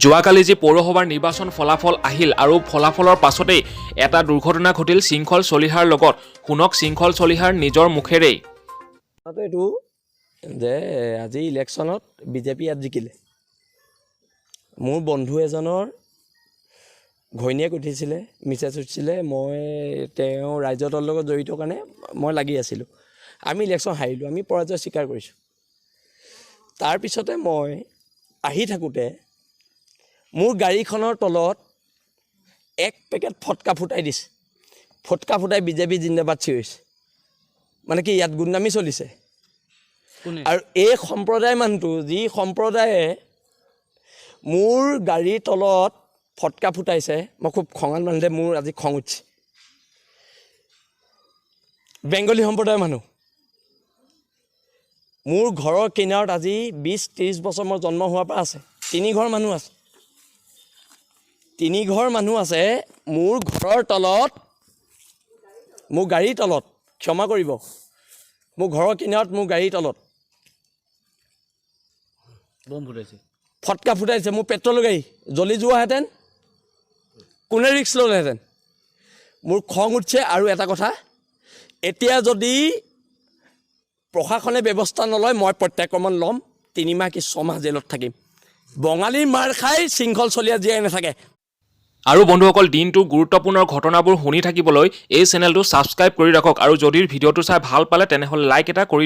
যোৱাকালি যি পৌৰসভাৰ নিৰ্বাচন ফলাফল আহিল আৰু ফলাফলৰ পাছতেই এটা দুৰ্ঘটনা ঘটিল শৃংখল চলিহাৰ লগত। শুনক শৃংখল চলিহাৰ নিজৰ মুখেৰেই। এইটো যে আজি ইলেকশ্যনত বিজেপি ইয়াত জিকিলে। মোৰ বন্ধু এজনৰ ঘৈণীয়েক উঠিছিলে, মিছেছ উঠিছিলে। মই তেওঁ ৰাজ্য দলৰ লগত জড়িত কাৰণে মই লাগি আছিলোঁ। আমি ইলেকশ্যন হাৰিলোঁ, আমি পৰাজয় স্বীকাৰ কৰিছোঁ। তাৰপিছতে মই আহি থাকোঁতে মোৰ গাড়ীখনৰ তলত এক পেকেট ফটকা ফুটাই দিছে। ফটকা ফুটাই বিজেপি জিন্দাবাদ চিঞৰিছে। মানে কি ইয়াত গুণ্ডামি চলিছে। আৰু এই সম্প্ৰদায় মানুহটো, যি সম্প্ৰদায়ে মোৰ গাড়ীৰ তলত ফটকা ফুটাইছে, মই খুব খঙাল মানুহ, মোৰ আজি খং উঠিছে। বেংগলী সম্প্ৰদায়ৰ মানুহ। মোৰ ঘৰৰ কিনাৰত আজি 20-30 বছৰ মই জন্ম হোৱাৰ পৰা আছে, 3 ঘৰ মানুহ আছে। 3 ঘৰ মানুহ আছে মোৰ ঘৰৰ তলত, মোৰ গাড়ীৰ তলত, ক্ষমা কৰিব, মোৰ ঘৰৰ কিনাৰত মোৰ গাড়ীৰ তলত বম ফুটাইছে, ফটকা ফুটাইছে। মোৰ পেট্ৰল গাড়ী জ্বলি যোৱাহেঁতেন, কোনে ৰিক্স ল'লেহেঁতেন। মোৰ খং উঠিছে। আৰু এটা কথা, এতিয়া যদি প্ৰশাসনে ব্যৱস্থা নলয়, মই প্ৰত্যাক্ৰমণ ল'ম। 3 মাহ কি 6 মাহ জেলত থাকিম। বঙালীৰ মাৰ খাই শৃংখল চলিয়া জীয়াই নাথাকে। আৰু বন্ধুসকল, দিনটোৰ গুৰুত্বপূৰ্ণ ঘটনাবোৰ শুনি থাকিবলৈ এই চেনেলটো ছাবস্ক্ৰাইব কৰি ৰাখক। আৰু যদি ভিডিঅ'টো চাই ভাল পালে তেনেহ'লে লাইক এটা কৰি